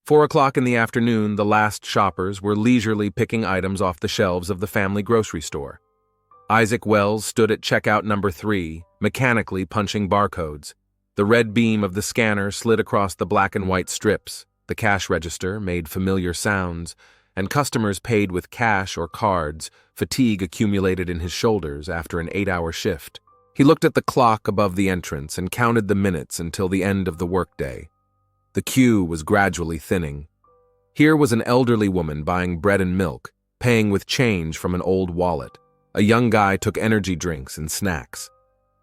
4 o'clock in the afternoon, the last shoppers were leisurely picking items off the shelves of the family grocery store. Isaac Wells stood at checkout number 3, mechanically punching barcodes. The red beam of the scanner slid across the black and white strips. The cash register made familiar sounds, and customers paid with cash or cards. Fatigue accumulated in his shoulders after an 8-hour shift. He looked at the clock above the entrance and counted the minutes until the end of the workday. The queue was gradually thinning. Here was an elderly woman buying bread and milk, paying with change from an old wallet. A young guy took energy drinks and snacks.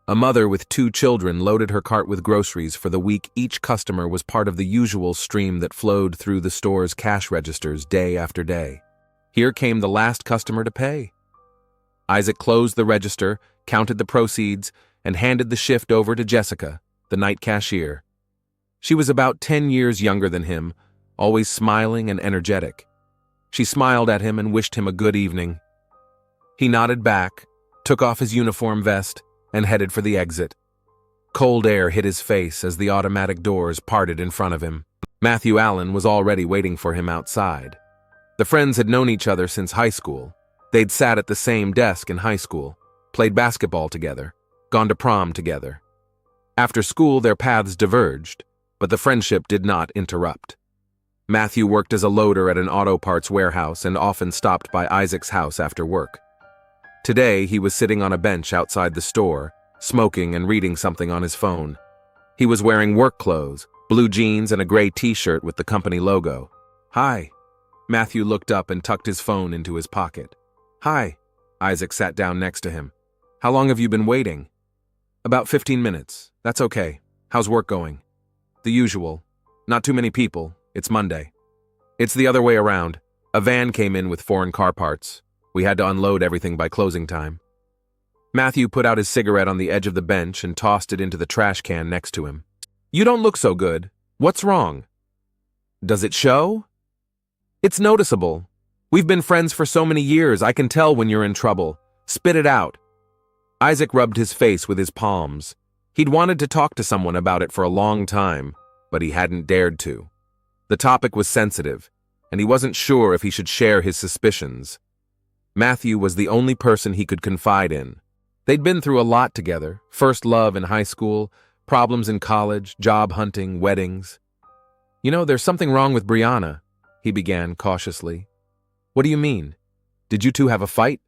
A mother with 2 children loaded her cart with groceries for the week. Each customer was part of the usual stream that flowed through the store's cash registers day after day. Here came the last customer to pay. Isaac closed the register, counted the proceeds, and handed the shift over to Jessica, the night cashier. She was about 10 years younger than him, always smiling and energetic. She smiled at him and wished him a good evening. He nodded back, took off his uniform vest, and headed for the exit. Cold air hit his face as the automatic doors parted in front of him. Matthew Allen was already waiting for him outside. The friends had known each other since high school. They'd sat at the same desk in high school, played basketball together, gone to prom together. After school, their paths diverged, but the friendship did not interrupt. Matthew worked as a loader at an auto parts warehouse and often stopped by Isaac's house after work. Today, he was sitting on a bench outside the store, smoking and reading something on his phone. He was wearing work clothes, blue jeans and a gray t-shirt with the company logo. "Hi." Matthew looked up and tucked his phone into his pocket. "Hi." Isaac sat down next to him. "How long have you been waiting?" "About 15 minutes. That's okay. How's work going?" "The usual. Not too many people. It's Monday." "It's the other way around. A van came in with foreign car parts. We had to unload everything by closing time." Matthew put out his cigarette on the edge of the bench and tossed it into the trash can next to him. "You don't look so good. What's wrong?" "Does it show?" "It's noticeable. We've been friends for so many years, I can tell when you're in trouble. Spit it out." Isaac rubbed his face with his palms. He'd wanted to talk to someone about it for a long time, but he hadn't dared to. The topic was sensitive, and he wasn't sure if he should share his suspicions. Matthew was the only person he could confide in. They'd been through a lot together: first love in high school, problems in college, job hunting, weddings. "You know, there's something wrong with Brianna," he began cautiously. "What do you mean? Did you two have a fight?"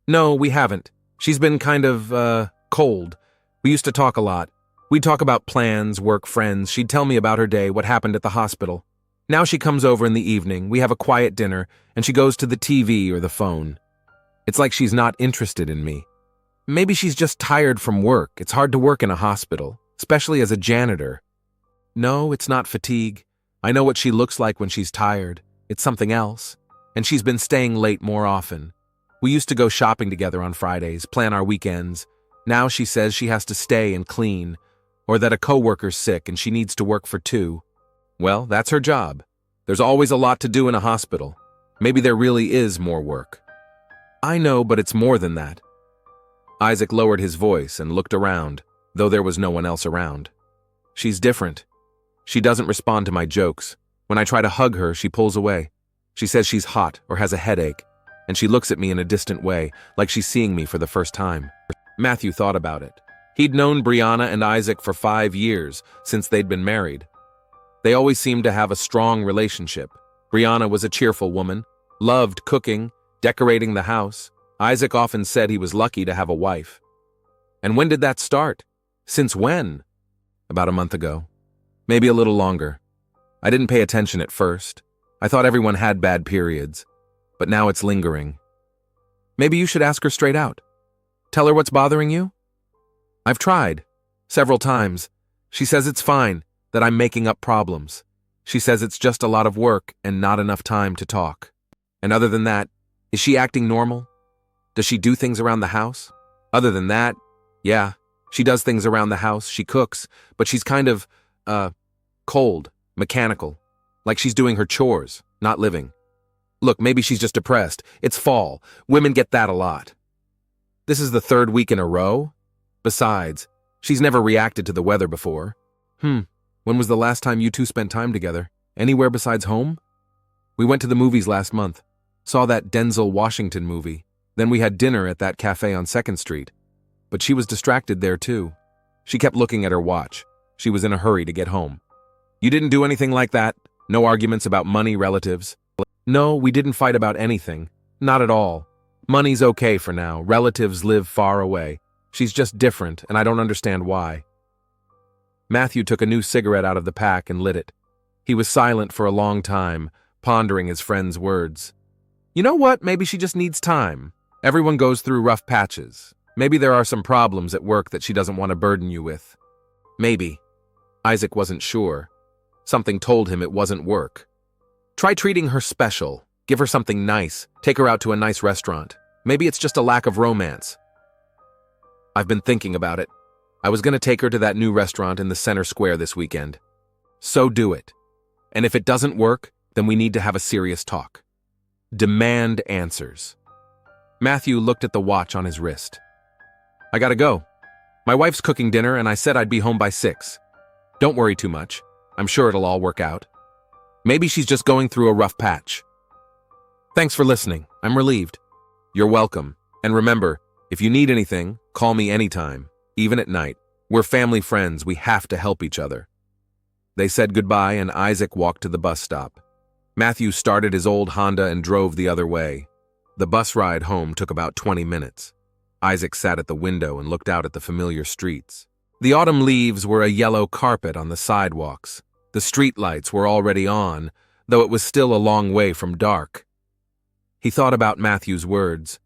"No, we haven't. She's been kind of, cold. We used to talk a lot. We'd talk about plans, work, friends. She'd tell me about her day, what happened at the hospital. Now she comes over in the evening, we have a quiet dinner, and she goes to the TV or the phone. It's like she's not interested in me. Maybe she's just tired from work. It's hard to work in a hospital, especially as a janitor." "No, it's not fatigue. I know what she looks like when she's tired. It's something else. And she's been staying late more often. We used to go shopping together on Fridays, plan our weekends. Now she says she has to stay and clean, or that a coworker's sick and she needs to work for 2. Well, that's her job. There's always a lot to do in a hospital. Maybe there really is more work." "I know, but it's more than that." Isaac lowered his voice and looked around, though there was no one else around. "She's different. She doesn't respond to my jokes. When I try to hug her, she pulls away. She says she's hot or has a headache, and she looks at me in a distant way, like she's seeing me for the first time." Matthew thought about it. He'd known Brianna and Isaac for 5 years, since they'd been married. They always seemed to have a strong relationship. Brianna was a cheerful woman, loved cooking, decorating the house. Isaac often said he was lucky to have a wife. "And when did that start? Since when?" "About a month ago. Maybe a little longer. I didn't pay attention at first. I thought everyone had bad periods, but now it's lingering." "Maybe you should ask her straight out. Tell her what's bothering you?" "I've tried. Several times. She says it's fine, that I'm making up problems. She says it's just a lot of work and not enough time to talk. And other than that, is she acting normal? Does she do things around the house? Other than that, yeah, she does things around the house, she cooks, but she's kind of, cold, mechanical, like she's doing her chores, not living. Look, maybe she's just depressed. It's fall. Women get that a lot. This is the 3rd week in a row? Besides, she's never reacted to the weather before. When was the last time you two spent time together?" Anywhere besides home? We went to the movies last month. Saw that Denzel Washington movie. Then we had dinner at that cafe on 2nd Street. But she was distracted there too. She kept looking at her watch. She was in a hurry to get home. You didn't do anything like that? No arguments about money, relatives? No, we didn't fight about anything. Not at all. Money's okay for now. Relatives live far away. She's just different, and I don't understand why. Matthew took a new cigarette out of the pack and lit it. He was silent for a long time, pondering his friend's words. You know what? Maybe she just needs time. Everyone goes through rough patches. Maybe there are some problems at work that she doesn't want to burden you with. Maybe. Isaac wasn't sure. Something told him it wasn't work. Try treating her special. Give her something nice. Take her out to a nice restaurant. Maybe it's just a lack of romance. I've been thinking about it. I was going to take her to that new restaurant in the center square this weekend. So do it. And if it doesn't work, then we need to have a serious talk. Demand answers. Matthew looked at the watch on his wrist. I gotta go. My wife's cooking dinner and I said I'd be home by 6. Don't worry too much. I'm sure it'll all work out. Maybe she's just going through a rough patch. Thanks for listening. I'm relieved. You're welcome. And remember, if you need anything, call me anytime, even at night. We're family friends. We have to help each other. They said goodbye and Isaac walked to the bus stop. Matthew started his old Honda and drove the other way. The bus ride home took about 20 minutes. Isaac sat at the window and looked out at the familiar streets. The autumn leaves were a yellow carpet on the sidewalks. The streetlights were already on, though it was still a long way from dark. He thought about Matthew's words.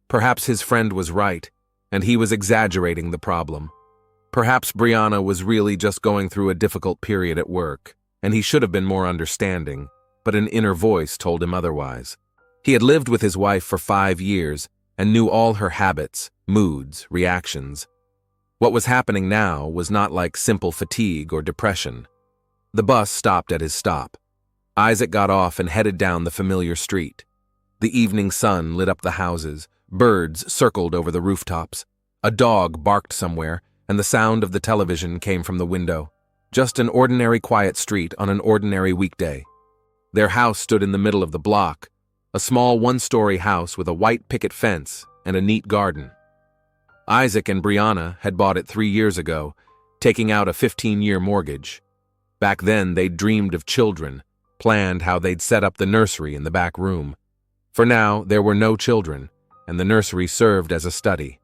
Perhaps his friend was right, and he was exaggerating the problem. Perhaps Brianna was really just going through a difficult period at work, and he should have been more understanding, but an inner voice told him otherwise. He had lived with his wife for 5 years and knew all her habits, moods, reactions. What was happening now was not like simple fatigue or depression. The bus stopped at his stop. Isaac got off and headed down the familiar street. The evening sun lit up the houses, birds circled over the rooftops. A dog barked somewhere, and the sound of the television came from the window. Just an ordinary quiet street on an ordinary weekday. Their house stood in the middle of the block, a small one-story house with a white picket fence and a neat garden. Isaac and Brianna had bought it 3 years ago, taking out a 15-year mortgage. Back then, they'd dreamed of children, planned how they'd set up the nursery in the back room. For now, there were no children, and the nursery served as a study.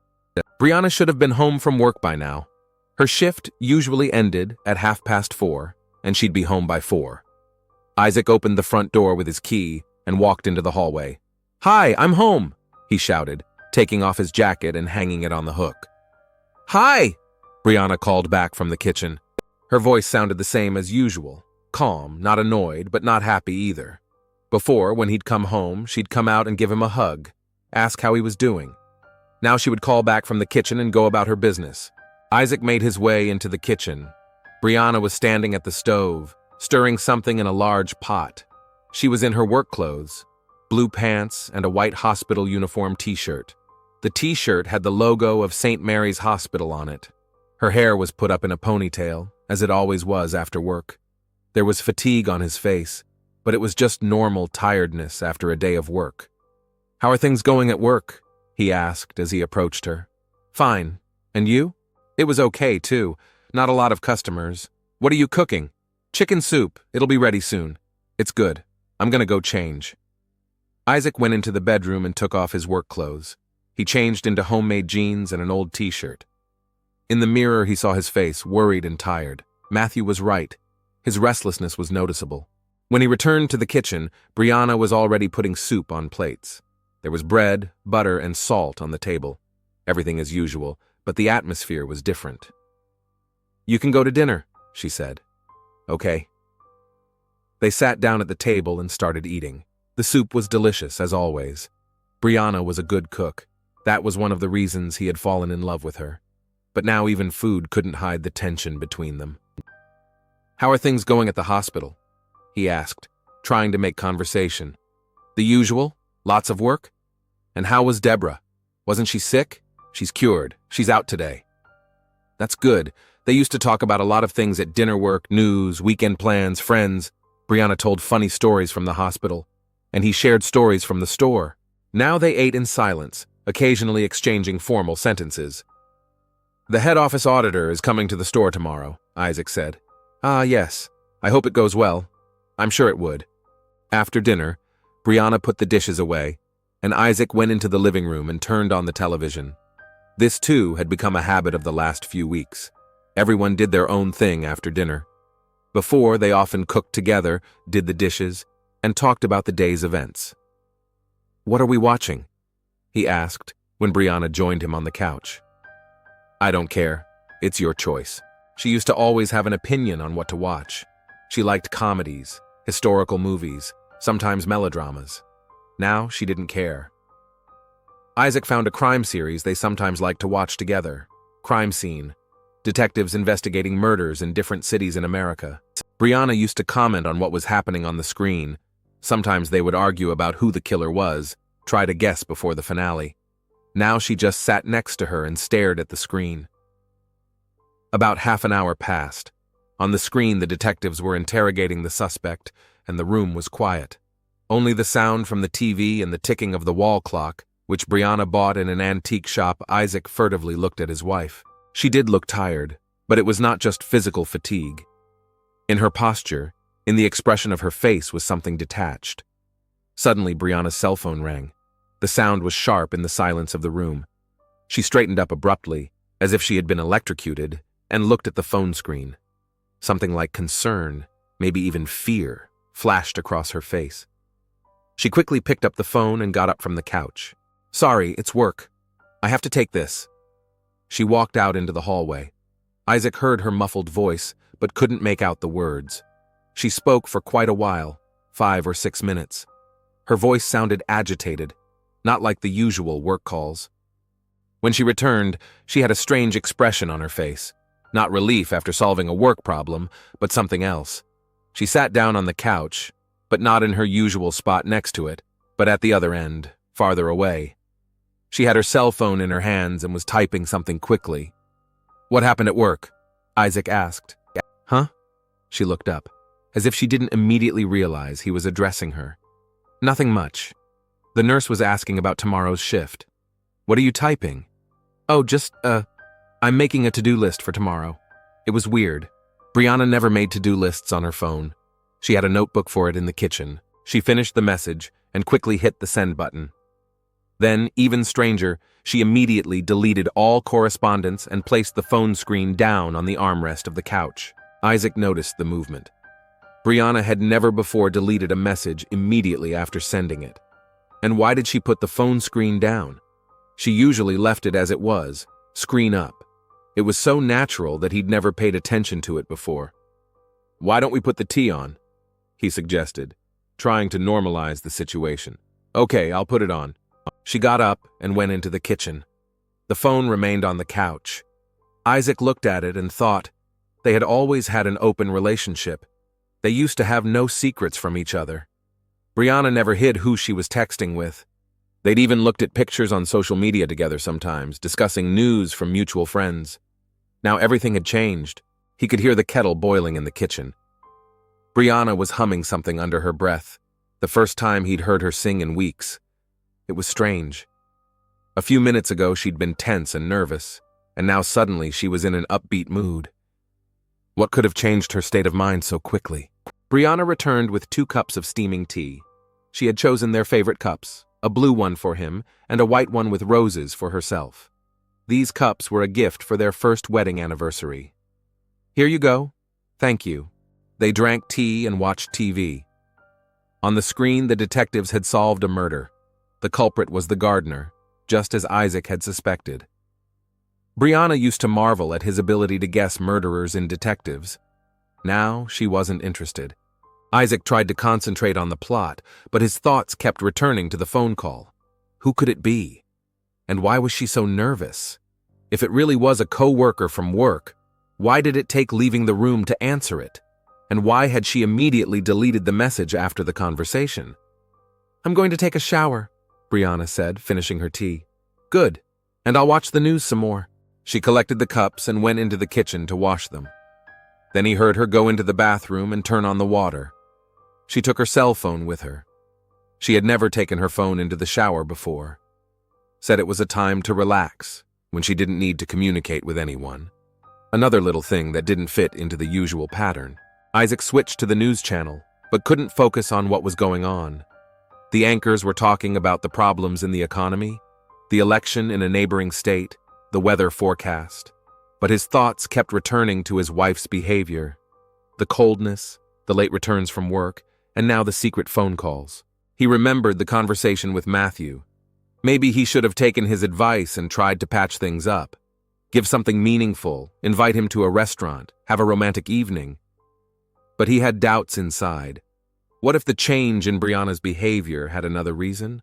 Brianna should have been home from work by now. Her shift usually ended at 4:30, and she'd be home by 4. Isaac opened the front door with his key and walked into the hallway. "Hi, I'm home," he shouted, taking off his jacket and hanging it on the hook. "Hi," Brianna called back from the kitchen. Her voice sounded the same as usual, calm, not annoyed, but not happy either. Before, when he'd come home, she'd come out and give him a hug, ask how he was doing. Now she would call back from the kitchen and go about her business. Isaac made his way into the kitchen. Brianna was standing at the stove, stirring something in a large pot. She was in her work clothes, blue pants and a white hospital uniform t-shirt. The t-shirt had the logo of St. Mary's Hospital on it. Her hair was put up in a ponytail, as it always was after work. There was fatigue on his face, but it was just normal tiredness after a day of work. "How are things going at work?" he asked as he approached her. "Fine. And you?" "It was okay, too. Not a lot of customers. What are you cooking?" "Chicken soup. It'll be ready soon." "It's good. I'm gonna go change." Isaac went into the bedroom and took off his work clothes. He changed into homemade jeans and an old t-shirt. In the mirror, he saw his face, worried and tired. Matthew was right. His restlessness was noticeable. When he returned to the kitchen, Brianna was already putting soup on plates. There was bread, butter, and salt on the table. Everything as usual, but the atmosphere was different. "You can go to dinner," she said. "Okay." They sat down at the table and started eating. The soup was delicious, as always. Brianna was a good cook. That was one of the reasons he had fallen in love with her. But now even food couldn't hide the tension between them. "How are things going at the hospital?" he asked, trying to make conversation. "The usual? Lots of work? And how was Deborah? Wasn't she sick?" "She's cured. She's out today." "That's good. They used to talk about a lot of things at dinner, work, news, weekend plans, friends. Brianna told funny stories from the hospital, and he shared stories from the store. Now they ate in silence, occasionally exchanging formal sentences. "The head office auditor is coming to the store tomorrow," Isaac said. "Ah, yes. I hope it goes well. I'm sure it would." After dinner, Brianna put the dishes away, and Isaac went into the living room and turned on the television. This, too, had become a habit of the last few weeks. Everyone did their own thing after dinner. Before, they often cooked together, did the dishes, and talked about the day's events. "What are we watching?" he asked when Brianna joined him on the couch. "I don't care. It's your choice." She used to always have an opinion on what to watch. She liked comedies, historical movies, sometimes melodramas. Now she didn't care. Isaac found a crime series they sometimes liked to watch together. Crime Scene. Detectives investigating murders in different cities in America. Brianna used to comment on what was happening on the screen. Sometimes they would argue about who the killer was, try to guess before the finale. Now she just sat next to her and stared at the screen. About half an hour passed. On the screen, the detectives were interrogating the suspect, and the room was quiet. Only the sound from the TV and the ticking of the wall clock, which Brianna bought in an antique shop. Isaac furtively looked at his wife. She did look tired, but it was not just physical fatigue. In her posture, in the expression of her face, was something detached. Suddenly, Brianna's cell phone rang. The sound was sharp in the silence of the room. She straightened up abruptly, as if she had been electrocuted, and looked at the phone screen. Something like concern, maybe even fear, flashed across her face. She quickly picked up the phone and got up from the couch. "Sorry, it's work. I have to take this." She walked out into the hallway. Isaac heard her muffled voice, but couldn't make out the words. She spoke for quite a while, 5 or 6 minutes. Her voice sounded agitated, not like the usual work calls. When she returned, she had a strange expression on her face. Not relief after solving a work problem, but something else. She sat down on the couch, but not in her usual spot next to it, but at the other end, farther away. She had her cell phone in her hands and was typing something quickly. "What happened at work?" Isaac asked. "Huh?" She looked up, as if she didn't immediately realize he was addressing her. "Nothing much. The nurse was asking about tomorrow's shift." "What are you typing?" "Oh, just, I'm making a to-do list for tomorrow." It was weird. Brianna never made to-do lists on her phone. She had a notebook for it in the kitchen. She finished the message and quickly hit the send button. Then, even stranger, she immediately deleted all correspondence and placed the phone screen down on the armrest of the couch. Isaac noticed the movement. Brianna had never before deleted a message immediately after sending it. And why did she put the phone screen down? She usually left it as it was, screen up. It was so natural that he'd never paid attention to it before. "Why don't we put the tea on?" he suggested, trying to normalize the situation. "Okay, I'll put it on." She got up and went into the kitchen. The phone remained on the couch. Isaac looked at it and thought, they had always had an open relationship. They used to have no secrets from each other. Brianna never hid who she was texting with. They'd even looked at pictures on social media together sometimes, discussing news from mutual friends. Now everything had changed. He could hear the kettle boiling in the kitchen. Brianna was humming something under her breath, the first time he'd heard her sing in weeks. It was strange. A few minutes ago she'd been tense and nervous, and now suddenly she was in an upbeat mood. What could have changed her state of mind so quickly? Brianna returned with 2 cups of steaming tea. She had chosen their favorite cups, a blue one for him and a white one with roses for herself. These cups were a gift for their first wedding anniversary. "Here you go." "Thank you." They drank tea and watched TV. On the screen, the detectives had solved a murder. The culprit was the gardener, just as Isaac had suspected. Brianna used to marvel at his ability to guess murderers in detectives. Now she wasn't interested. Isaac tried to concentrate on the plot, but his thoughts kept returning to the phone call. Who could it be? And why was she so nervous? If it really was a co-worker from work, why did it take leaving the room to answer it? And why had she immediately deleted the message after the conversation? "I'm going to take a shower," Brianna said, finishing her tea. "Good. And I'll watch the news some more." She collected the cups and went into the kitchen to wash them. Then he heard her go into the bathroom and turn on the water. She took her cell phone with her. She had never taken her phone into the shower before. Said it was a time to relax, when she didn't need to communicate with anyone. Another little thing that didn't fit into the usual pattern. Isaac switched to the news channel, but couldn't focus on what was going on. The anchors were talking about the problems in the economy, the election in a neighboring state, the weather forecast. But his thoughts kept returning to his wife's behavior. The coldness, the late returns from work, and now the secret phone calls. He remembered the conversation with Matthew. Maybe he should have taken his advice and tried to patch things up. Give something meaningful, invite him to a restaurant, have a romantic evening. But he had doubts inside. What if the change in Brianna's behavior had another reason?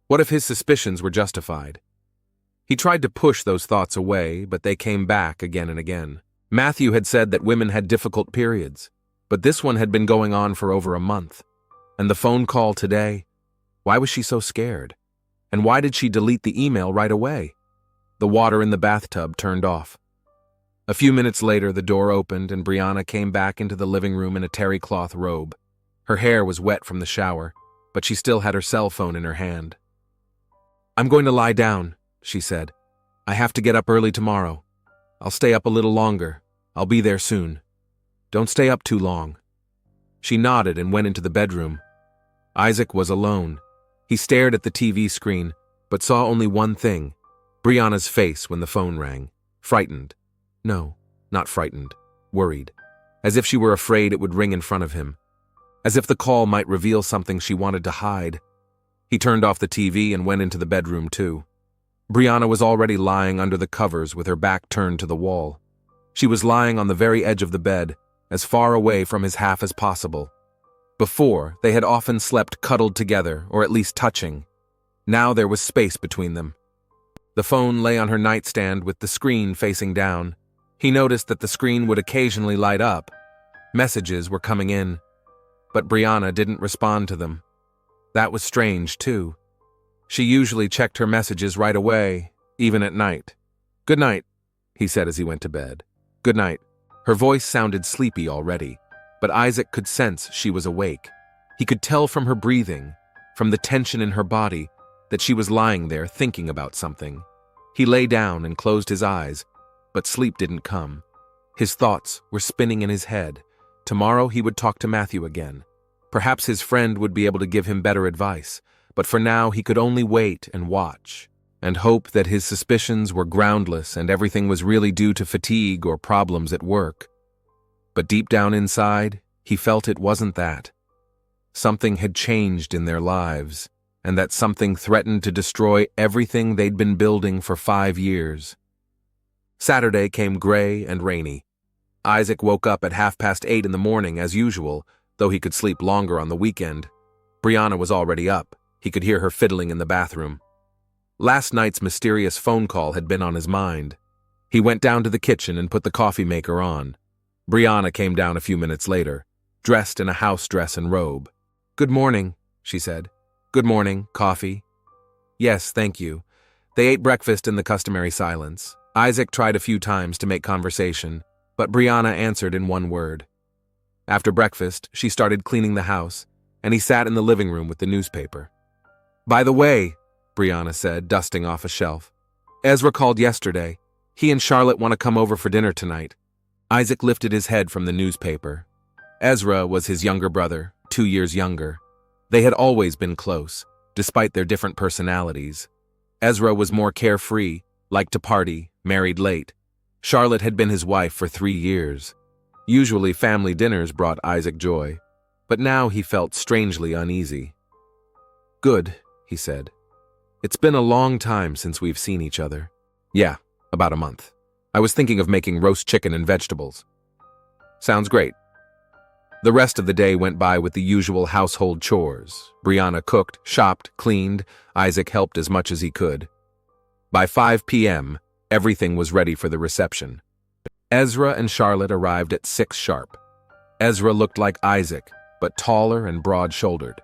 What if his suspicions were justified? He tried to push those thoughts away, but they came back again and again. Matthew had said that women had difficult periods, but this one had been going on for over a month. And the phone call today, why was she so scared? And why did she delete the email right away? The water in the bathtub turned off. A few minutes later, the door opened and Brianna came back into the living room in a terry cloth robe. Her hair was wet from the shower, but she still had her cell phone in her hand. "I'm going to lie down," she said. "I have to get up early tomorrow. I'll stay up a little longer. I'll be there soon. Don't stay up too long." She nodded and went into the bedroom. Isaac was alone. He stared at the TV screen, but saw only one thing: Brianna's face when the phone rang. Frightened. No, not frightened. Worried. As if she were afraid it would ring in front of him. As if the call might reveal something she wanted to hide. He turned off the TV and went into the bedroom too. Brianna was already lying under the covers with her back turned to the wall. She was lying on the very edge of the bed, as far away from his half as possible. Before, they had often slept cuddled together, or at least touching. Now there was space between them. The phone lay on her nightstand with the screen facing down. He noticed that the screen would occasionally light up. Messages were coming in, but Brianna didn't respond to them. That was strange, too. She usually checked her messages right away, even at night. "Good night," he said as he went to bed. "Good night." Her voice sounded sleepy already, but Isaac could sense she was awake. He could tell from her breathing, from the tension in her body, that she was lying there thinking about something. He lay down and closed his eyes, but sleep didn't come. His thoughts were spinning in his head. Tomorrow he would talk to Matthew again. Perhaps his friend would be able to give him better advice, but for now he could only wait and watch, and hope that his suspicions were groundless and everything was really due to fatigue or problems at work. But deep down inside, he felt it wasn't that. Something had changed in their lives, and that something threatened to destroy everything they'd been building for 5 years. Saturday came gray and rainy. Isaac woke up at 8:30 in the morning as usual, though he could sleep longer on the weekend. Brianna was already up. He could hear her fiddling in the bathroom. Last night's mysterious phone call had been on his mind. He went down to the kitchen and put the coffee maker on. Brianna came down a few minutes later, dressed in a house dress and robe. "Good morning," she said. "Good morning. Coffee?" "Yes, thank you." They ate breakfast in the customary silence. Isaac tried a few times to make conversation, but Brianna answered in one word. After breakfast, she started cleaning the house, and he sat in the living room with the newspaper. "By the way," Brianna said, dusting off a shelf, "Ezra called yesterday. He and Charlotte want to come over for dinner tonight." Isaac lifted his head from the newspaper. Ezra was his younger brother, 2 years younger. They had always been close, despite their different personalities. Ezra was more carefree, liked to party, married late. Charlotte had been his wife for 3 years. Usually family dinners brought Isaac joy, but now he felt strangely uneasy. "Good," he said. "It's been a long time since we've seen each other." "Yeah, about a month. I was thinking of making roast chicken and vegetables." "Sounds great." The rest of the day went by with the usual household chores. Brianna cooked, shopped, cleaned. Isaac helped as much as he could. By 5 p.m., everything was ready for the reception. Ezra and Charlotte arrived at 6 sharp. Ezra looked like Isaac, but taller and broad-shouldered.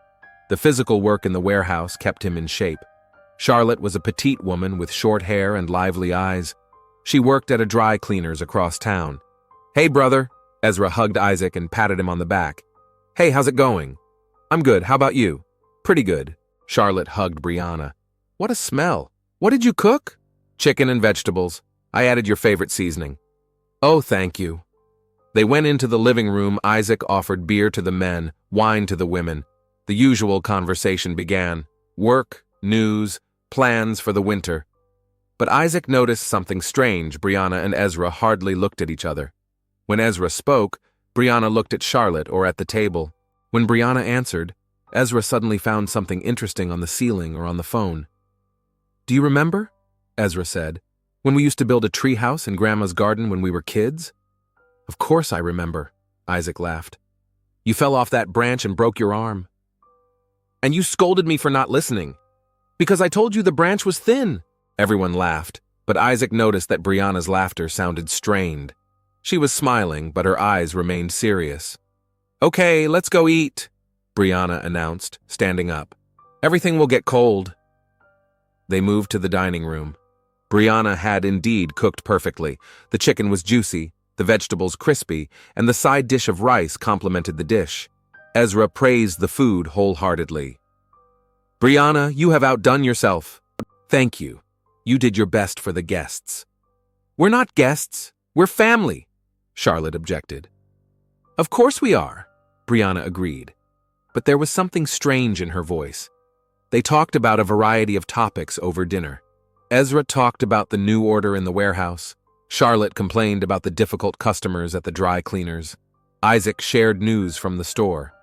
The physical work in the warehouse kept him in shape. Charlotte was a petite woman with short hair and lively eyes. She worked at a dry cleaner's across town. "Hey, brother." Ezra hugged Isaac and patted him on the back. "Hey, how's it going?" I'm good, how about you? Pretty good. Charlotte hugged Brianna. What a smell. What did you cook? Chicken and vegetables. I added your favorite seasoning. Oh, thank you. They went into the living room. Isaac offered beer to the men, wine to the women. The usual conversation began. Work, news, plans for the winter. But Isaac noticed something strange. Brianna and Ezra hardly looked at each other. When Ezra spoke, Brianna looked at Charlotte or at the table. When Brianna answered, Ezra suddenly found something interesting on the ceiling or on the phone. Do you remember? Ezra said. When we used to build a tree house in Grandma's garden when we were kids? Of course I remember, Isaac laughed. You fell off that branch and broke your arm. And you scolded me for not listening. Because I told you the branch was thin. Everyone laughed, but Isaac noticed that Brianna's laughter sounded strained. She was smiling, but her eyes remained serious. Okay, let's go eat, Brianna announced, standing up. Everything will get cold. They moved to the dining room. Brianna had indeed cooked perfectly. The chicken was juicy, the vegetables crispy, and the side dish of rice complemented the dish. Ezra praised the food wholeheartedly. Brianna, you have outdone yourself. Thank you. You did your best for the guests. We're not guests. We're family, Charlotte objected. Of course we are, Brianna agreed. But there was something strange in her voice. They talked about a variety of topics over dinner. Ezra talked about the new order in the warehouse. Charlotte complained about the difficult customers at the dry cleaners. Isaac shared news from the store,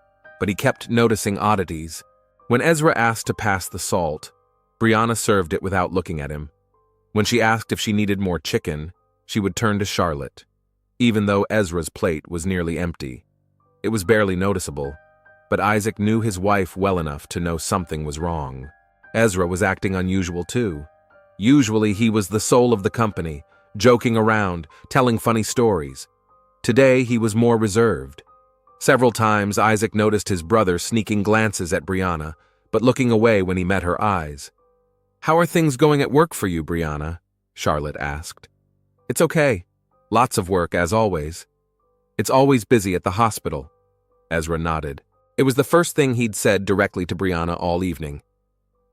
but he kept noticing oddities. When Ezra asked to pass the salt, Brianna served it without looking at him. When she asked if she needed more chicken, she would turn to Charlotte, even though Ezra's plate was nearly empty. It was barely noticeable, but Isaac knew his wife well enough to know something was wrong. Ezra was acting unusual too. Usually he was the soul of the company, joking around, telling funny stories. Today he was more reserved. Several times Isaac noticed his brother sneaking glances at Brianna, but looking away when he met her eyes. How are things going at work for you, Brianna? Charlotte asked. It's okay. Lots of work, as always. It's always busy at the hospital. Ezra nodded. It was the first thing he'd said directly to Brianna all evening.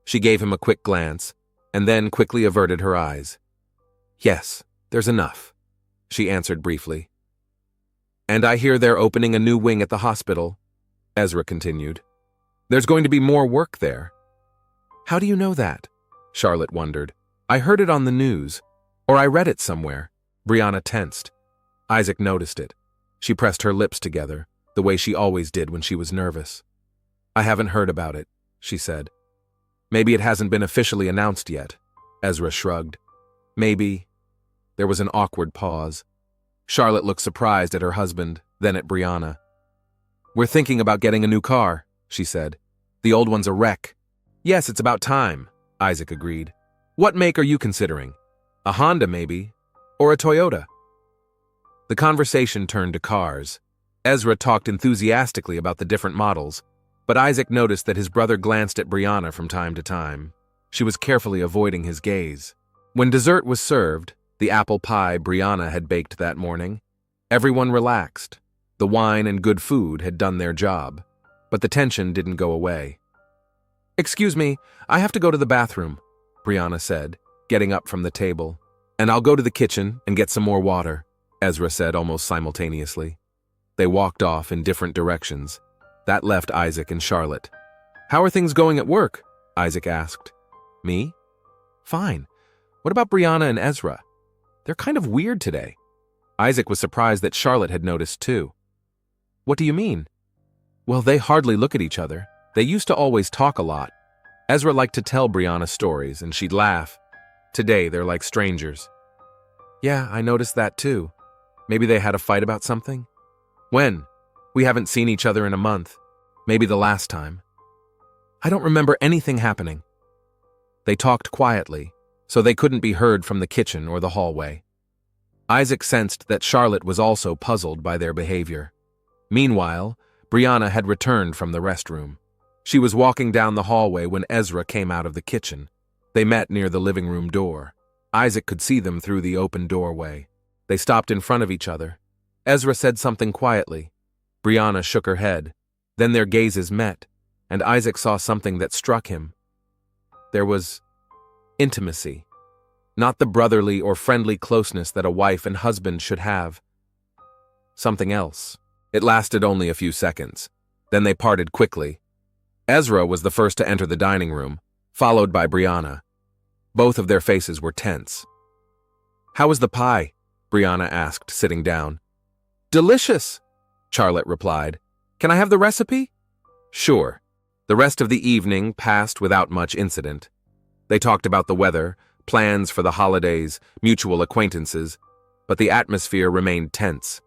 She gave him a quick glance, and then quickly averted her eyes. Yes, there's enough, she answered briefly. And I hear they're opening a new wing at the hospital, Ezra continued. There's going to be more work there. How do you know that? Charlotte wondered. I heard it on the news, or I read it somewhere. Brianna tensed. Isaac noticed it. She pressed her lips together, the way she always did when she was nervous. I haven't heard about it, she said. Maybe it hasn't been officially announced yet, Ezra shrugged. Maybe. There was an awkward pause. Charlotte looked surprised at her husband, then at Brianna. We're thinking about getting a new car, she said. The old one's a wreck. Yes, it's about time, Isaac agreed. What make are you considering? A Honda, maybe? Or a Toyota? The conversation turned to cars. Ezra talked enthusiastically about the different models, but Isaac noticed that his brother glanced at Brianna from time to time. She was carefully avoiding his gaze. When dessert was served, the apple pie Brianna had baked that morning, everyone relaxed. The wine and good food had done their job, but the tension didn't go away. Excuse me, I have to go to the bathroom, Brianna said, getting up from the table. And I'll go to the kitchen and get some more water, Ezra said almost simultaneously. They walked off in different directions. That left Isaac and Charlotte. How are things going at work? Isaac asked. Me? Fine. What about Brianna and Ezra? They're kind of weird today. Isaac was surprised that Charlotte had noticed too. What do you mean? Well, they hardly look at each other. They used to always talk a lot. Ezra liked to tell Brianna stories, and she'd laugh. Today, they're like strangers. Yeah, I noticed that too. Maybe they had a fight about something? When? We haven't seen each other in a month. Maybe the last time. I don't remember anything happening. They talked quietly, so they couldn't be heard from the kitchen or the hallway. Isaac sensed that Charlotte was also puzzled by their behavior. Meanwhile, Brianna had returned from the restroom. She was walking down the hallway when Ezra came out of the kitchen. They met near the living room door. Isaac could see them through the open doorway. They stopped in front of each other. Ezra said something quietly. Brianna shook her head. Then their gazes met. and Isaac saw something that struck him. There was intimacy, not the brotherly or friendly closeness that a wife and husband should have. Something else. It lasted only a few seconds. Then they parted quickly. Ezra was the first to enter the dining room, followed by Brianna. Both of their faces were tense. "How was the pie?" Brianna asked, sitting down. "Delicious," Charlotte replied. "Can I have the recipe?" "Sure." The rest of the evening passed without much incident. They talked about the weather, plans for the holidays, mutual acquaintances, but the atmosphere remained tense.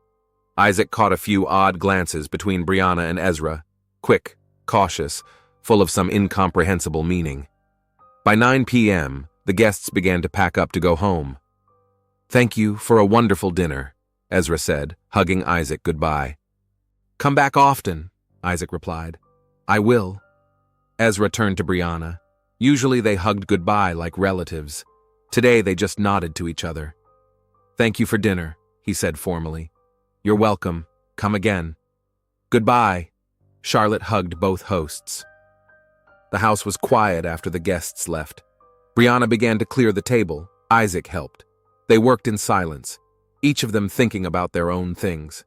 Isaac caught a few odd glances between Brianna and Ezra, quick, cautious, full of some incomprehensible meaning. By 9 p.m., the guests began to pack up to go home. "Thank you for a wonderful dinner," Ezra said, hugging Isaac goodbye. "Come back often," Isaac replied. "I will." Ezra turned to Brianna. Usually they hugged goodbye like relatives. Today they just nodded to each other. "Thank you for dinner," he said formally. "You're welcome. Come again." "Goodbye." Charlotte hugged both hosts. The house was quiet after the guests left. Brianna began to clear the table. Isaac helped. They worked in silence, each of them thinking about their own things.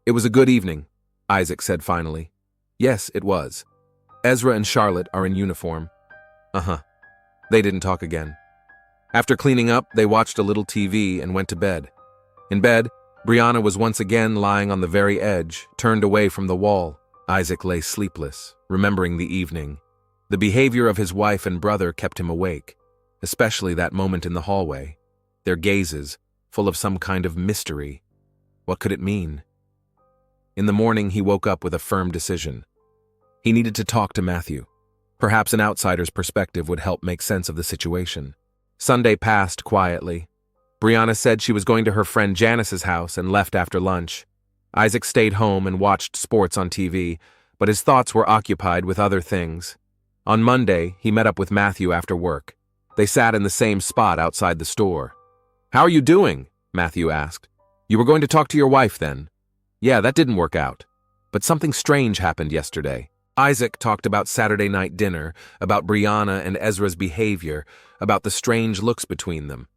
"It was a good evening," Isaac said finally. "Yes, it was. Ezra and Charlotte are in uniform." "Uh-huh." They didn't talk again. After cleaning up, they watched a little TV and went to bed. In bed, Brianna was once again lying on the very edge, turned away from the wall. Isaac lay sleepless, remembering the evening. The behavior of his wife and brother kept him awake, especially that moment in the hallway. Their gazes, full of some kind of mystery. What could it mean? In the morning, he woke up with a firm decision. He needed to talk to Matthew. Perhaps an outsider's perspective would help make sense of the situation. Sunday passed quietly. Brianna said she was going to her friend Janice's house and left after lunch. Isaac stayed home and watched sports on TV, but his thoughts were occupied with other things. On Monday, he met up with Matthew after work. They sat in the same spot outside the store. "How are you doing?" Matthew asked. "You were going to talk to your wife then?" "Yeah, that didn't work out. But something strange happened yesterday." Isaac talked about Saturday night dinner, about Brianna and Ezra's behavior, about the strange looks between them.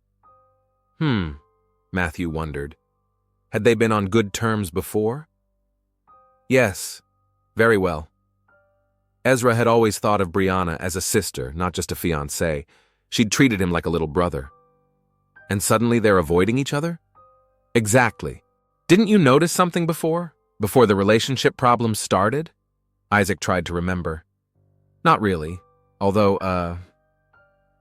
Matthew wondered. Had they been on good terms before? Yes, very well. Ezra had always thought of Brianna as a sister, not just a fiancée. She'd treated him like a little brother. And suddenly they're avoiding each other? Exactly. Didn't you notice something before the relationship problems started? Isaac tried to remember. Not really, although,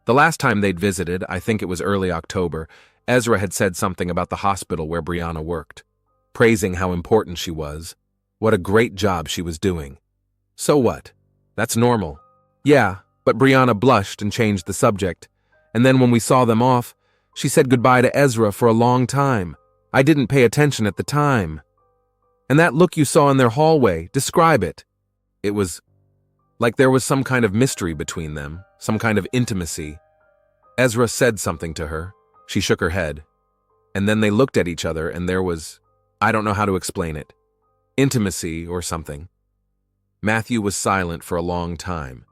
the last time they'd visited, I think it was early October, Ezra had said something about the hospital where Brianna worked, praising how important she was, what a great job she was doing. So what? That's normal. Yeah, but Brianna blushed and changed the subject, and then when we saw them off, she said goodbye to Ezra for a long time. I didn't pay attention at the time. And that look you saw in their hallway, describe it. It was like there was some kind of mystery between them, some kind of intimacy. Ezra said something to her. She shook her head. And then they looked at each other and there was, I don't know how to explain it, intimacy or something. Matthew was silent for a long time.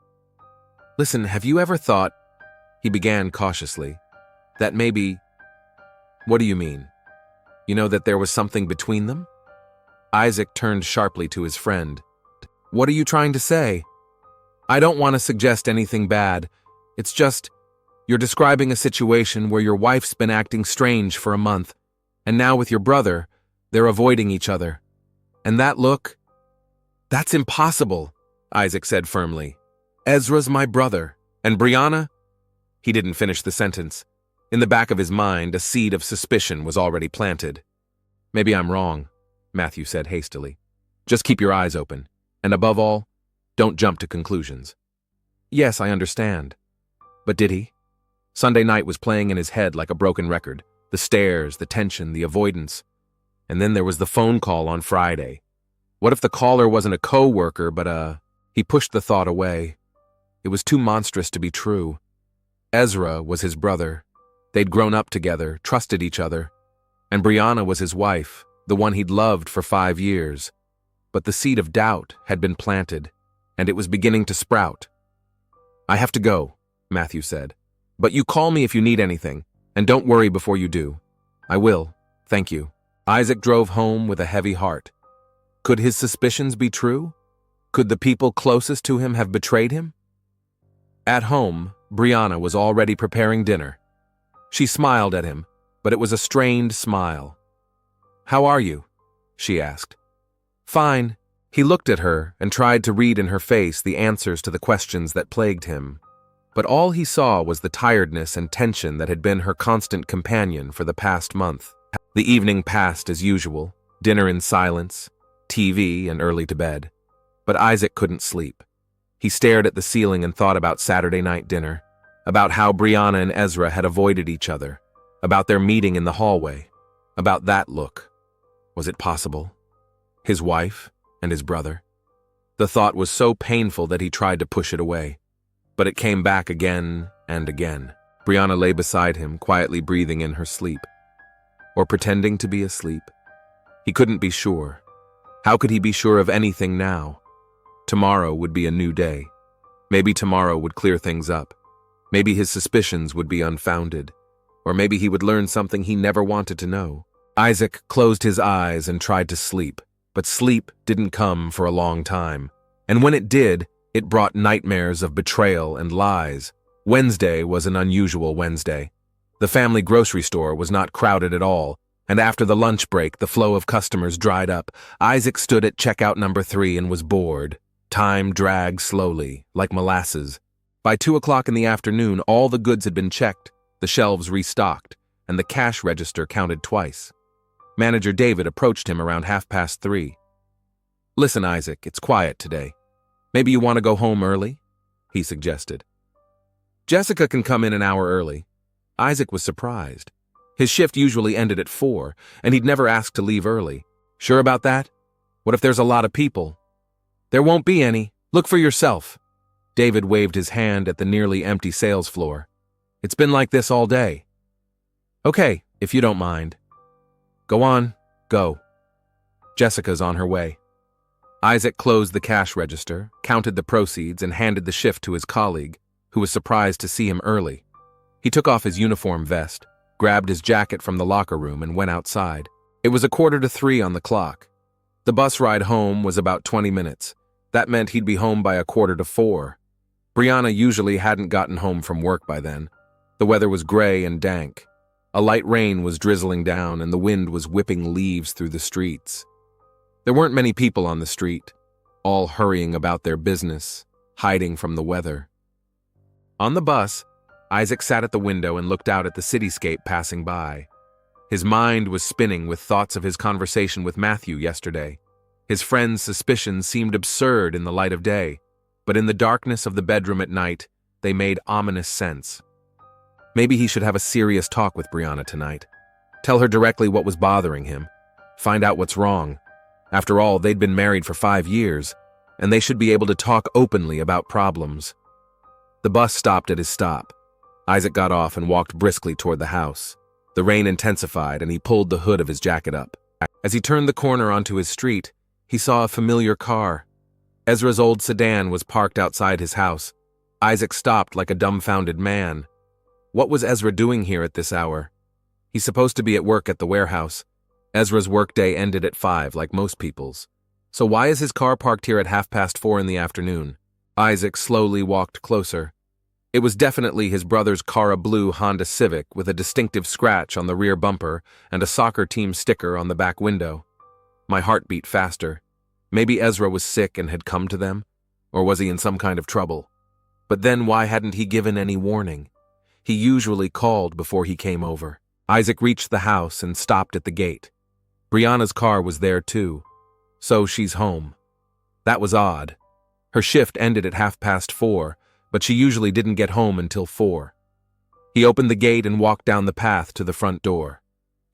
Listen, have you ever thought, he began cautiously, that maybe, what do you mean? You know that there was something between them? Isaac turned sharply to his friend. What are you trying to say? I don't want to suggest anything bad. It's just, you're describing a situation where your wife's been acting strange for a month, and now with your brother, they're avoiding each other. And that look? That's impossible, Isaac said firmly. Ezra's my brother, and Brianna? He didn't finish the sentence. In the back of his mind, a seed of suspicion was already planted. Maybe I'm wrong, Matthew said hastily. Just keep your eyes open, and above all, don't jump to conclusions. Yes, I understand. But did he? Sunday night was playing in his head like a broken record. The stares, the tension, the avoidance. And then there was the phone call on Friday. What if the caller wasn't a co-worker, but he pushed the thought away. It was too monstrous to be true. Ezra was his brother. They'd grown up together, trusted each other. And Brianna was his wife, the one he'd loved for 5 years. But the seed of doubt had been planted. and it was beginning to sprout. "I have to go," Matthew said. "But you call me if you need anything, and don't worry before you do." "I will, thank you." Isaac drove home with a heavy heart. Could his suspicions be true? Could the people closest to him have betrayed him? At home, Brianna was already preparing dinner. She smiled at him, but it was a strained smile. "How are you?" she asked. "Fine." He looked at her and tried to read in her face the answers to the questions that plagued him. But all he saw was the tiredness and tension that had been her constant companion for the past month. The evening passed as usual, dinner in silence, TV, and early to bed. But Isaac couldn't sleep. He stared at the ceiling and thought about Saturday night dinner, about how Brianna and Ezra had avoided each other, about their meeting in the hallway, about that look. Was it possible? His wife and his brother? The thought was so painful that he tried to push it away. But it came back again and again. Brianna lay beside him, quietly breathing in her sleep. Or pretending to be asleep. He couldn't be sure. How could he be sure of anything now? Tomorrow would be a new day. Maybe tomorrow would clear things up. Maybe his suspicions would be unfounded. Or maybe he would learn something he never wanted to know. Isaac closed his eyes and tried to sleep, but sleep didn't come for a long time. And when it did, it brought nightmares of betrayal and lies. Wednesday was an unusual Wednesday. The family grocery store was not crowded at all, and after the lunch break, the flow of customers dried up. Isaac stood at checkout number 3 and was bored. Time dragged slowly, like molasses. By 2 o'clock in the afternoon, all the goods had been checked, the shelves restocked, and the cash register counted twice. Manager David approached him around 3:30. "Listen, Isaac, it's quiet today. Maybe you want to go home early?" he suggested. "Jessica can come in an hour early." Isaac was surprised. His shift usually ended at 4, and he'd never asked to leave early. "Sure about that? What if there's a lot of people?" "There won't be any. Look for yourself." David waved his hand at the nearly empty sales floor. "It's been like this all day." "Okay, if you don't mind." "Go on, go. Jessica's on her way." Isaac closed the cash register, counted the proceeds, and handed the shift to his colleague, who was surprised to see him early. He took off his uniform vest, grabbed his jacket from the locker room, and went outside. It was 2:45 on the clock. The bus ride home was about 20 minutes. That meant he'd be home by 3:45. Brianna usually hadn't gotten home from work by then. The weather was gray and dank. A light rain was drizzling down, and the wind was whipping leaves through the streets. There weren't many people on the street, all hurrying about their business, hiding from the weather. On the bus, Isaac sat at the window and looked out at the cityscape passing by. His mind was spinning with thoughts of his conversation with Matthew yesterday. His friend's suspicions seemed absurd in the light of day, but in the darkness of the bedroom at night, they made ominous sense. Maybe he should have a serious talk with Brianna tonight. Tell her directly what was bothering him. Find out what's wrong. After all, they'd been married for 5 years, and they should be able to talk openly about problems. The bus stopped at his stop. Isaac got off and walked briskly toward the house. The rain intensified, and he pulled the hood of his jacket up. As he turned the corner onto his street, he saw a familiar car. Ezra's old sedan was parked outside his house. Isaac stopped like a dumbfounded man. What was Ezra doing here at this hour? He's supposed to be at work at the warehouse. Ezra's workday ended at 5, like most people's. So why is his car parked here at 4:30 in the afternoon? Isaac slowly walked closer. It was definitely his brother's Cara blue Honda Civic with a distinctive scratch on the rear bumper and a soccer team sticker on the back window. My heart beat faster. Maybe Ezra was sick and had come to them? Or was he in some kind of trouble? But then why hadn't he given any warning? He usually called before he came over. Isaac reached the house and stopped at the gate. Brianna's car was there too. So she's home. That was odd. Her shift ended at 4:30, but she usually didn't get home until 4. He opened the gate and walked down the path to the front door.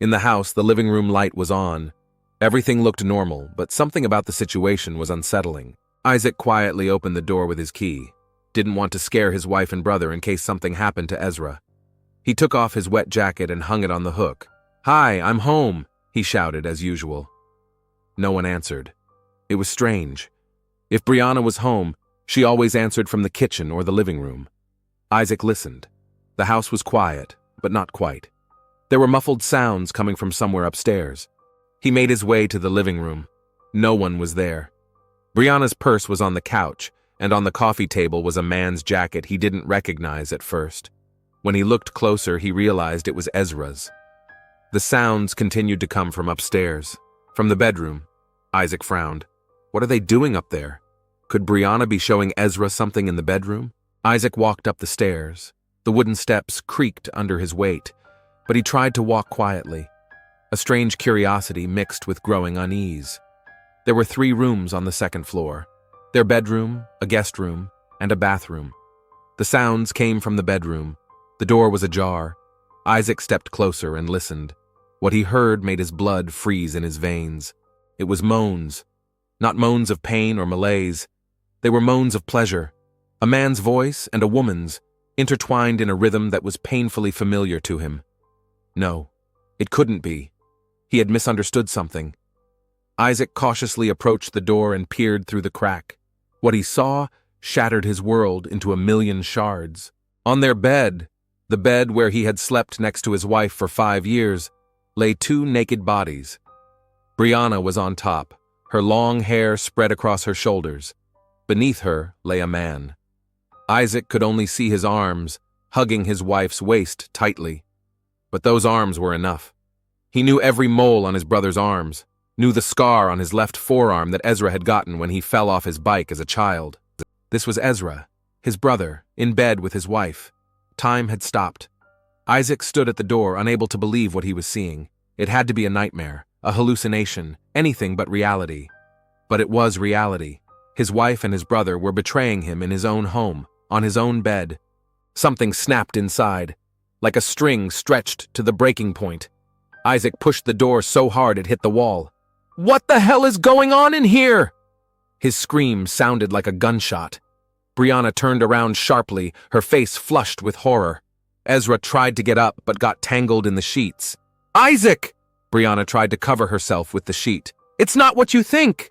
In the house, the living room light was on. Everything looked normal, but something about the situation was unsettling. Isaac quietly opened the door with his key. Didn't want to scare his wife and brother in case something happened to Ezra. He took off his wet jacket and hung it on the hook. "Hi, I'm home," he shouted as usual. No one answered. It was strange. If Brianna was home, She always answered from the kitchen or the living room. Isaac listened. The house was quiet, but not quite. There were muffled sounds coming from somewhere upstairs. He made his way to the living room. No one was there. Brianna's purse was on the couch, and on the coffee table was a man's jacket he didn't recognize at first. When he looked closer, he realized it was Ezra's. The sounds continued to come from upstairs, from the bedroom. Isaac frowned. What are they doing up there? Could Brianna be showing Ezra something in the bedroom? Isaac walked up the stairs. The wooden steps creaked under his weight, but he tried to walk quietly. A strange curiosity mixed with growing unease. There were 3 rooms on the second floor. Their bedroom, a guest room, and a bathroom. The sounds came from the bedroom. The door was ajar. Isaac stepped closer and listened. What he heard made his blood freeze in his veins. It was moans. Not moans of pain or malaise. They were moans of pleasure. A man's voice and a woman's, intertwined in a rhythm that was painfully familiar to him. No, it couldn't be. He had misunderstood something. Isaac cautiously approached the door and peered through the crack. What he saw shattered his world into a million shards. On their bed, the bed where he had slept next to his wife for 5 years, lay 2 naked bodies. Brianna was on top, her long hair spread across her shoulders. Beneath her lay a man. Isaac could only see his arms, hugging his wife's waist tightly. But those arms were enough. He knew every mole on his brother's arms, knew the scar on his left forearm that Ezra had gotten when he fell off his bike as a child. This was Ezra, his brother, in bed with his wife. Time had stopped. Isaac stood at the door, unable to believe what he was seeing. It had to be a nightmare, a hallucination, anything but reality. But it was reality. His wife and his brother were betraying him in his own home, on his own bed. Something snapped inside, like a string stretched to the breaking point. Isaac pushed the door so hard it hit the wall. "What the hell is going on in here?" His scream sounded like a gunshot. Brianna turned around sharply, her face flushed with horror. Ezra tried to get up but got tangled in the sheets. "Isaac!" Brianna tried to cover herself with the sheet. "It's not what you think."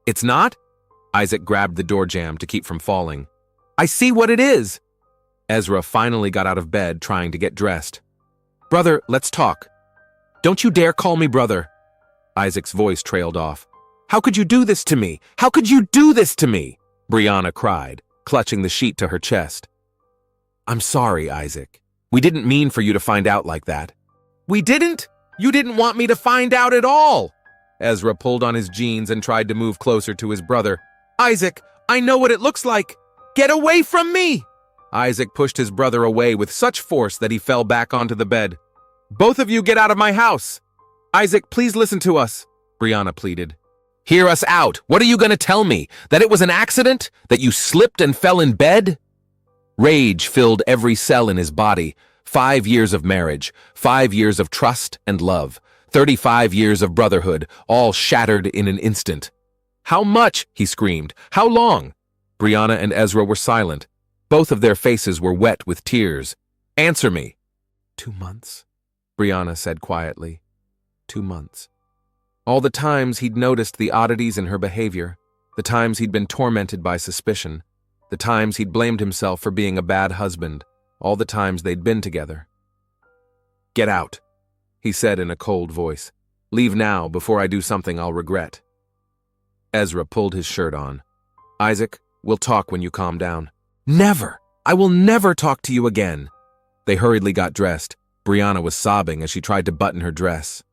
"It's not?" Isaac grabbed the door jamb to keep from falling. "I see what it is." Ezra finally got out of bed, trying to get dressed. "Brother, let's talk." "Don't you dare call me brother." Isaac's voice trailed off. "How could you do this to me? How could you do this to me?" Brianna cried, clutching the sheet to her chest. "I'm sorry, Isaac. We didn't mean for you to find out like that." "We didn't? You didn't want me to find out at all." Ezra pulled on his jeans and tried to move closer to his brother. "Isaac, I know what it looks like. Get away from me!" Isaac pushed his brother away with such force that he fell back onto the bed. "Both of you get out of my house!" "Isaac, please listen to us," Brianna pleaded. "Hear us out. What are you going to tell me? That it was an accident? That you slipped and fell in bed?" Rage filled every cell in his body. 5 years of marriage, 5 years of trust and love, 35 years of brotherhood, all shattered in an instant. "How much?" he screamed. "How long?" Brianna and Ezra were silent. Both of their faces were wet with tears. "Answer me." 2 months, Brianna said quietly. 2 months. All the times he'd noticed the oddities in her behavior, the times he'd been tormented by suspicion, the times he'd blamed himself for being a bad husband, all the times they'd been together. "Get out," he said in a cold voice. "Leave now before I do something I'll regret." Ezra pulled his shirt on. "Isaac, we'll talk when you calm down." "Never! I will never talk to you again." They hurriedly got dressed. Brianna was sobbing as she tried to button her dress.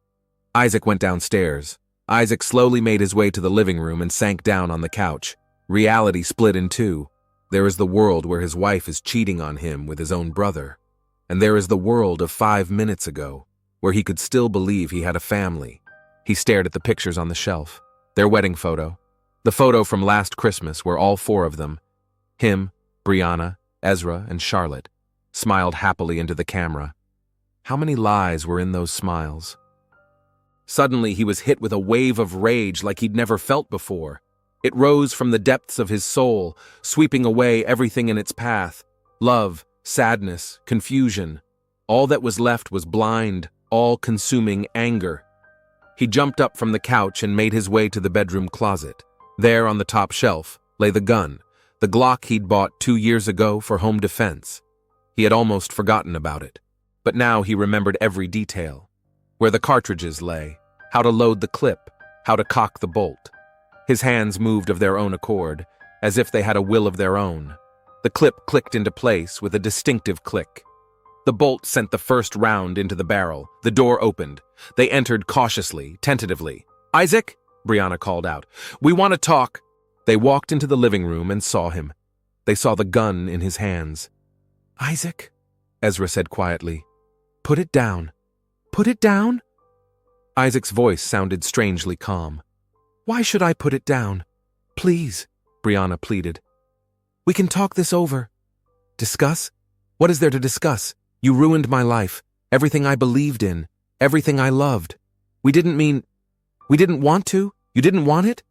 Isaac went downstairs. Isaac slowly made his way to the living room and sank down on the couch. Reality split in two. There is the world where his wife is cheating on him with his own brother. And there is the world of 5 minutes ago, where he could still believe he had a family. He stared at the pictures on the shelf. Their wedding photo. The photo from last Christmas where all 4 of them, him, Brianna, Ezra, and Charlotte, smiled happily into the camera. How many lies were in those smiles? Suddenly he was hit with a wave of rage like he'd never felt before. It rose from the depths of his soul, sweeping away everything in its path. Love, sadness, confusion. All that was left was blind, all-consuming anger. He jumped up from the couch and made his way to the bedroom closet. There on the top shelf lay the gun The Glock he'd bought 2 years ago for home defense. He had almost forgotten about it, but now he remembered every detail. Where the cartridges lay, how to load the clip, how to cock the bolt. His hands moved of their own accord, as if they had a will of their own. The clip clicked into place with a distinctive click. The bolt sent the first round into the barrel. The door opened. They entered cautiously, tentatively. "Isaac," Brianna called out, "we want to talk." They walked into the living room and saw him. They saw the gun in his hands. "Isaac," Ezra said quietly, "put it down. Put it down?" Isaac's voice sounded strangely calm. "Why should I put it down? Please," Brianna pleaded. "We can talk this over." "Discuss? What is there to discuss? You ruined my life, everything I believed in, everything I loved. We didn't want to? You didn't want it?"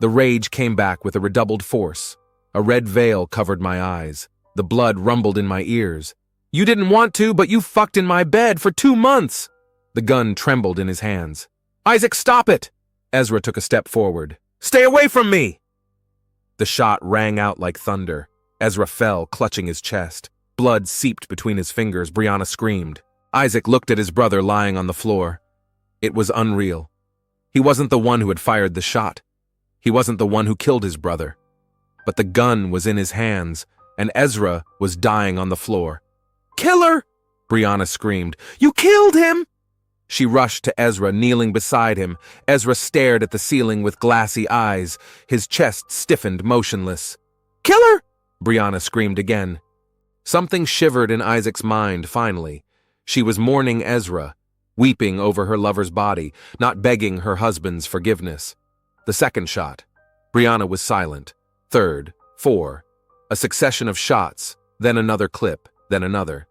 The rage came back with a redoubled force. A red veil covered my eyes. The blood rumbled in my ears. "You didn't want to, but you fucked in my bed for 2 months!" The gun trembled in his hands. "Isaac, stop it!" Ezra took a step forward. "Stay away from me!" The shot rang out like thunder. Ezra fell, clutching his chest. Blood seeped between his fingers. Brianna screamed. Isaac looked at his brother lying on the floor. It was unreal. He wasn't the one who had fired the shot. He wasn't the one who killed his brother. But the gun was in his hands, and Ezra was dying on the floor. "Killer!" Brianna screamed. "You killed him!" She rushed to Ezra, kneeling beside him. Ezra stared at the ceiling with glassy eyes. His chest stiffened, motionless. "Killer!" Brianna screamed again. Something shivered in Isaac's mind, finally. She was mourning Ezra, weeping over her lover's body, not begging her husband's forgiveness. The second shot. Brianna was silent. Third, 4. A succession of shots, then another clip, then another.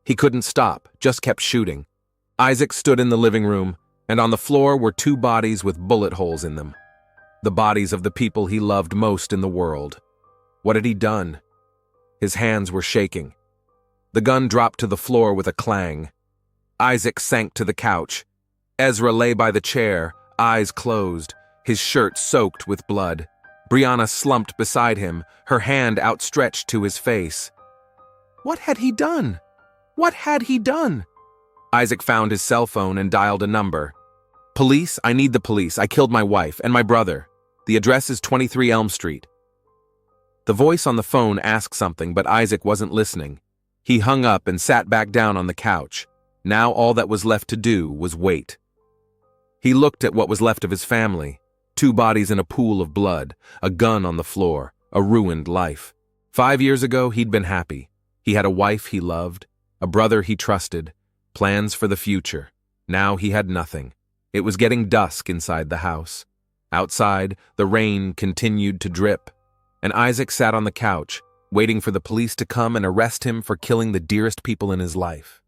He couldn't stop, just kept shooting. Isaac stood in the living room, and on the floor were 2 bodies with bullet holes in them. The bodies of the people he loved most in the world. What had he done? His hands were shaking. The gun dropped to the floor with a clang. Isaac sank to the couch. Ezra lay by the chair, eyes closed, his shirt soaked with blood. Brianna slumped beside him, her hand outstretched to his face. What had he done? What had he done? Isaac found his cell phone and dialed a number. "Police, I need the police. I killed my wife and my brother. The address is 23 Elm Street." The voice on the phone asked something, but Isaac wasn't listening. He hung up and sat back down on the couch. Now all that was left to do was wait. He looked at what was left of his family. 2 bodies in a pool of blood, a gun on the floor, a ruined life. 5 years ago, he'd been happy. He had a wife he loved, a brother he trusted, plans for the future. Now he had nothing. It was getting dusk inside the house. Outside, the rain continued to drip, and Isaac sat on the couch, waiting for the police to come and arrest him for killing the dearest people in his life.